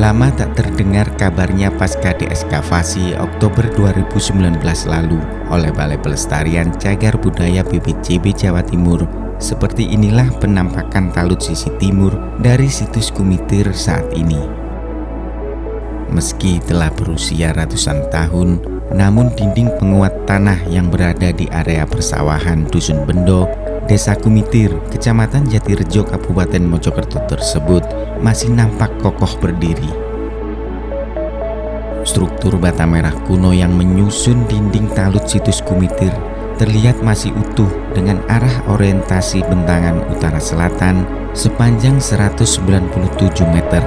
Lama tak terdengar kabarnya pasca deeskavasi Oktober 2019 lalu oleh Balai Pelestarian Cagar Budaya BPCB Jawa Timur. Seperti inilah penampakan talut sisi timur dari situs Kumitir saat ini. Meski telah berusia ratusan tahun, namun dinding penguat tanah yang berada di area persawahan Dusun Bendo, Desa Kumitir, Kecamatan Jatirejo, Kabupaten Mojokerto tersebut masih nampak kokoh berdiri. Struktur bata merah kuno yang menyusun dinding talut situs Kumitir terlihat masih utuh dengan arah orientasi bentangan utara selatan sepanjang 197 meter.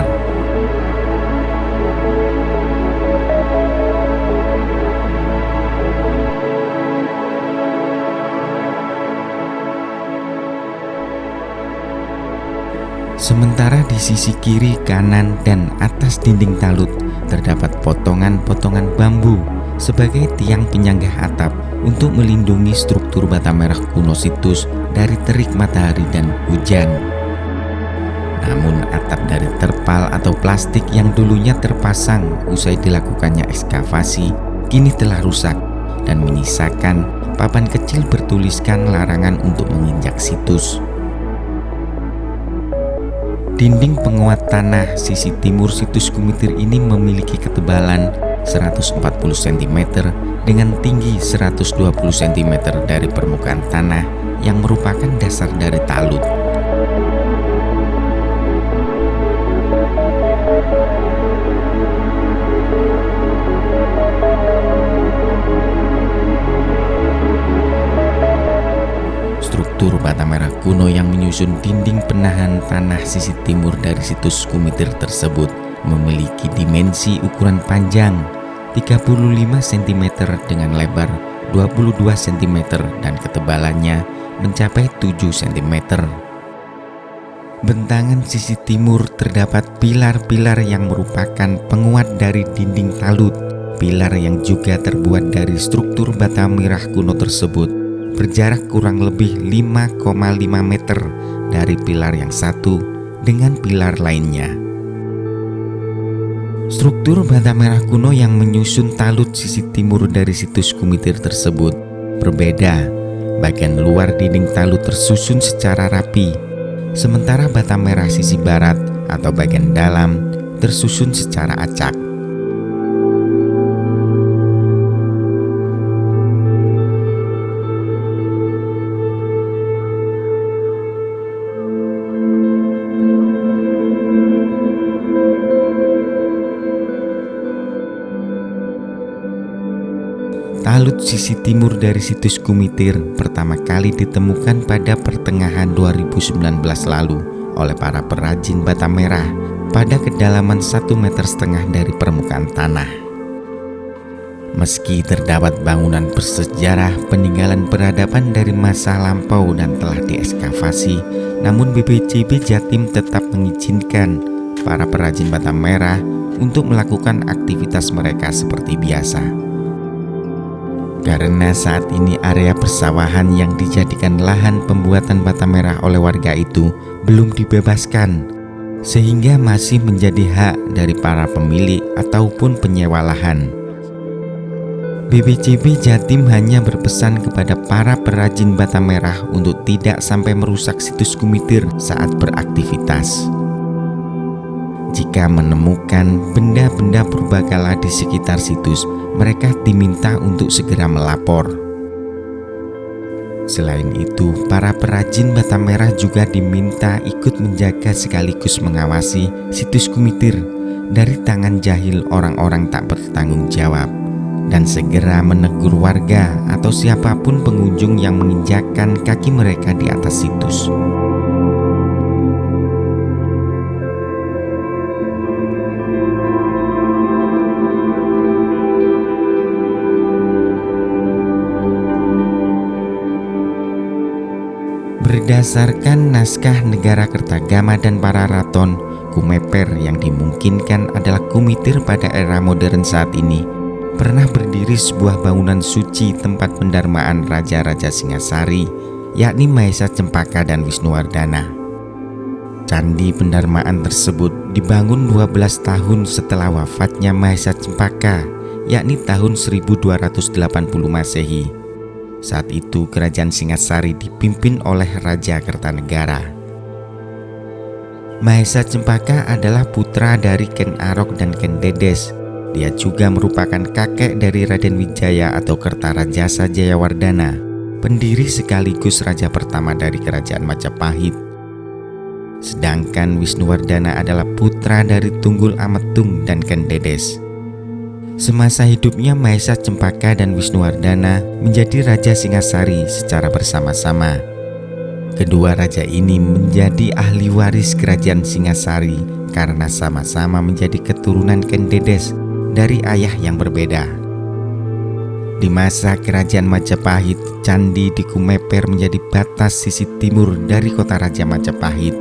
Sementara di sisi kiri, kanan, dan atas dinding talut terdapat potongan-potongan bambu sebagai tiang penyangga atap untuk melindungi struktur bata merah kuno situs dari terik matahari dan hujan. Namun atap dari terpal atau plastik yang dulunya terpasang usai dilakukannya ekskavasi kini telah rusak dan menyisakan papan kecil bertuliskan larangan untuk menginjak situs. Dinding penguat tanah sisi timur situs Kumitir ini memiliki ketebalan 140 cm dengan tinggi 120 cm dari permukaan tanah yang merupakan dasar dari talut. Struktur bata merah kuno yang menyusun dinding penahan tanah sisi timur dari situs Kumitir tersebut memiliki dimensi ukuran panjang 35 cm dengan lebar 22 cm dan ketebalannya mencapai 7 cm. Bentangan sisi timur terdapat pilar-pilar yang merupakan penguat dari dinding talut. Pilar yang juga terbuat dari struktur bata merah kuno tersebut berjarak kurang lebih 5,5 meter dari pilar yang satu dengan pilar lainnya. Struktur bata merah kuno yang menyusun talut sisi timur dari situs Kumitir tersebut berbeda. Bagian luar dinding talut tersusun secara rapi, sementara bata merah sisi barat atau bagian dalam tersusun secara acak. Talut sisi timur dari situs Kumitir pertama kali ditemukan pada pertengahan 2019 lalu oleh para perajin bata merah pada kedalaman 1,5 meter dari permukaan tanah. Meski terdapat bangunan bersejarah peninggalan peradaban dari masa lampau dan telah diekskavasi, namun BPCB Jatim tetap mengizinkan para perajin bata merah untuk melakukan aktivitas mereka seperti biasa. Karena saat ini area persawahan yang dijadikan lahan pembuatan bata merah oleh warga itu belum dibebaskan, sehingga masih menjadi hak dari para pemilik ataupun penyewa lahan. BPCB Jatim hanya berpesan kepada para perajin bata merah untuk tidak sampai merusak situs Kumitir saat beraktivitas. Jika menemukan benda-benda purbakala di sekitar situs, mereka diminta untuk segera melapor. Selain itu, para perajin bata merah juga diminta ikut menjaga sekaligus mengawasi situs Kumitir dari tangan jahil orang-orang tak bertanggung jawab, dan segera menegur warga atau siapapun pengunjung yang menginjakkan kaki mereka di atas situs. Berdasarkan naskah Negara Kertagama dan para raton, Kumeper yang dimungkinkan adalah Kumitir pada era modern saat ini, pernah berdiri sebuah bangunan suci tempat pendarmaan Raja-Raja Singasari, yakni Mahesa Cempaka dan Wisnuwardana. Candi Pendarmaan tersebut dibangun 12 tahun setelah wafatnya Mahesa Cempaka, yakni tahun 1280 Masehi. Saat itu Kerajaan Singasari dipimpin oleh Raja Kertanegara. Mahesa Cempaka adalah putra dari Ken Arok dan Ken Dedes. Dia juga merupakan kakek dari Raden Wijaya atau Kertarajasa Jayawardana, pendiri sekaligus raja pertama dari Kerajaan Majapahit. Sedangkan Wisnuwardana adalah putra dari Tunggul Ametung dan Ken Dedes. Semasa hidupnya Mahesa Cempaka dan Wisnuwardana menjadi Raja Singasari secara bersama-sama. Kedua raja ini menjadi ahli waris Kerajaan Singasari karena sama-sama menjadi keturunan Ken Dedes dari ayah yang berbeda. Di masa Kerajaan Majapahit, Candi di Kumeper menjadi batas sisi timur dari kota Raja Majapahit.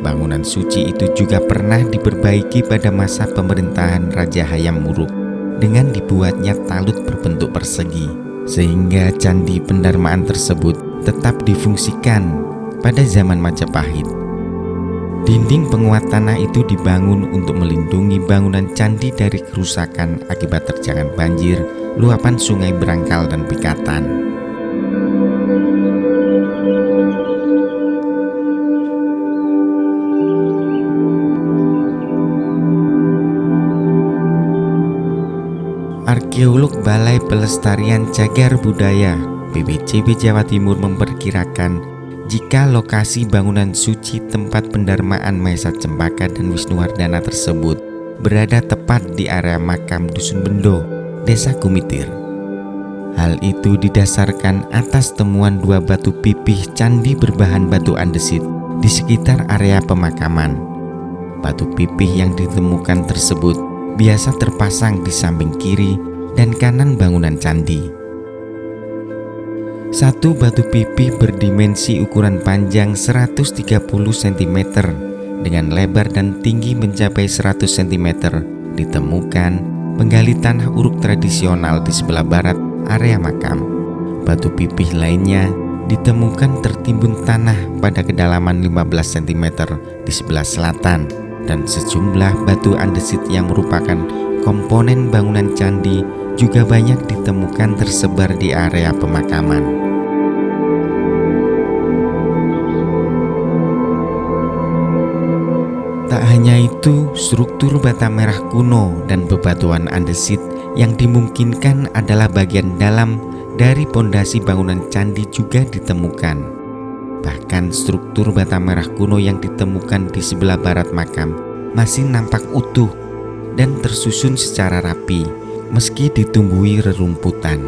Bangunan suci itu juga pernah diperbaiki pada masa pemerintahan Raja Hayam Wuruk dengan dibuatnya talut berbentuk persegi, sehingga Candi Pendarmaan tersebut tetap difungsikan pada zaman Majapahit. Dinding penguat tanah itu dibangun untuk melindungi bangunan candi dari kerusakan akibat terjangan banjir, luapan sungai Berangkal dan Pikatan. Arkeolog Balai Pelestarian Cagar Budaya BPCB Jawa Timur memperkirakan jika lokasi bangunan suci tempat pendarmaan Mahesa Cempaka dan Wisnuwardana tersebut berada tepat di area makam Dusun Bendo, Desa Kumitir. Hal itu didasarkan atas temuan 2 batu pipih candi berbahan batu andesit di sekitar area pemakaman. Batu pipih yang ditemukan tersebut biasa terpasang di samping kiri dan kanan bangunan candi. Satu batu pipih berdimensi ukuran panjang 130 cm dengan lebar dan tinggi mencapai 100 cm ditemukan menggali tanah uruk tradisional di sebelah barat area makam. Batu pipih lainnya ditemukan tertimbun tanah pada kedalaman 15 cm di sebelah selatan, dan sejumlah batu andesit yang merupakan komponen bangunan candi juga banyak ditemukan tersebar di area pemakaman. Tak hanya itu, struktur bata merah kuno dan bebatuan andesit yang dimungkinkan adalah bagian dalam dari pondasi bangunan candi juga ditemukan. Bahkan struktur bata merah kuno yang ditemukan di sebelah barat makam masih nampak utuh dan tersusun secara rapi meski ditumbuhi rerumputan.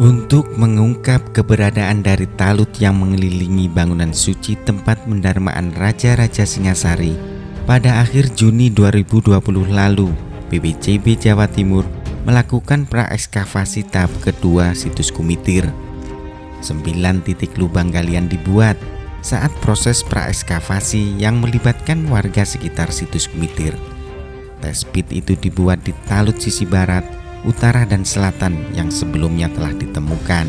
Untuk mengungkap keberadaan dari talut yang mengelilingi bangunan suci tempat pendarmaan Raja-Raja Singasari, pada akhir Juni 2020 lalu, BPCB Jawa Timur melakukan praekskavasi tahap kedua situs Kumitir. 9 titik lubang galian dibuat saat proses praekskavasi yang melibatkan warga sekitar situs Kumitir. Tes pit itu dibuat di talut sisi barat, utara dan selatan yang sebelumnya telah ditemukan.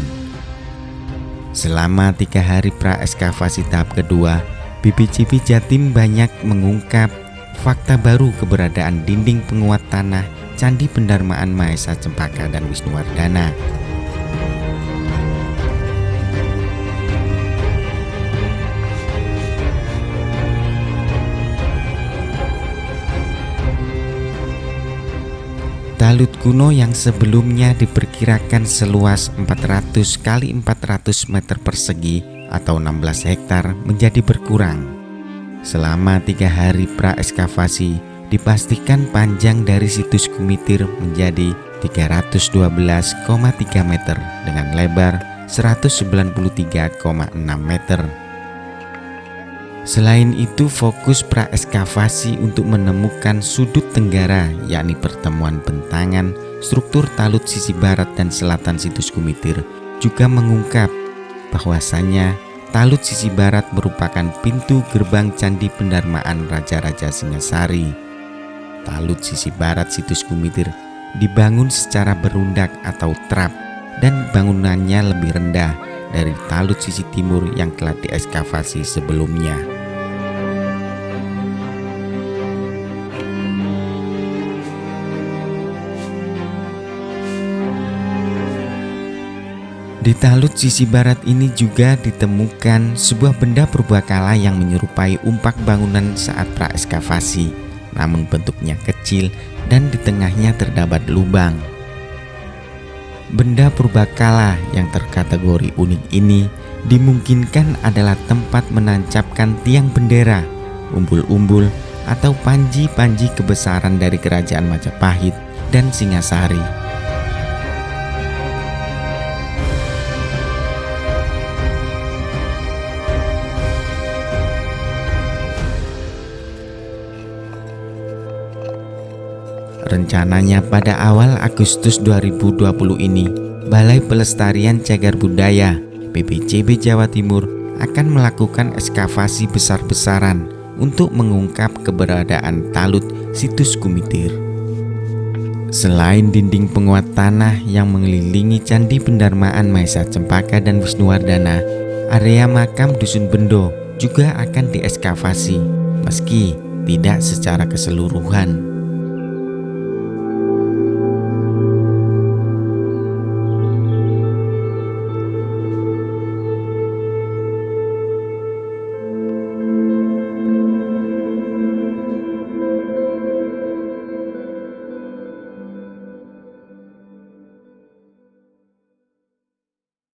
Selama 3 hari praekskavasi tahap kedua, BPCB Jatim banyak mengungkap fakta baru keberadaan dinding penguat tanah Candi Pendarmaan Mahesa Cempaka dan Wisnuwardana. Talut kuno yang sebelumnya diperkirakan seluas 400 x 400 meter persegi atau 16 hektar menjadi berkurang. Selama 3 hari praekskavasi, dipastikan panjang dari situs Kumitir menjadi 312,3 meter dengan lebar 193,6 meter. Selain itu, fokus praekskavasi untuk menemukan sudut tenggara, yakni pertemuan bentangan struktur talut sisi barat dan selatan situs Kumitir, juga mengungkap bahwasanya talut sisi barat merupakan pintu gerbang Candi Pendarmaan Raja-Raja Singasari. Talut sisi barat situs Kumitir dibangun secara berundak atau trap dan bangunannya lebih rendah dari talut sisi timur yang telah diekskavasi sebelumnya. Di talut sisi barat ini juga ditemukan sebuah benda purbakala yang menyerupai umpak bangunan saat praekskavasi, namun bentuknya kecil dan di tengahnya terdapat lubang. Benda purbakala yang terkategori unik ini dimungkinkan adalah tempat menancapkan tiang bendera, umbul-umbul, atau panji-panji kebesaran dari kerajaan Majapahit dan Singasari. Rencananya pada awal Agustus 2020 ini, Balai Pelestarian Cagar Budaya (BPCB) Jawa Timur akan melakukan ekskavasi besar-besaran untuk mengungkap keberadaan talut situs Kumitir. Selain dinding penguat tanah yang mengelilingi Candi Pendarmaan Maesa Cempaka dan Wisnuwardana, area makam Dusun Bendo juga akan diekskavasi, meski tidak secara keseluruhan.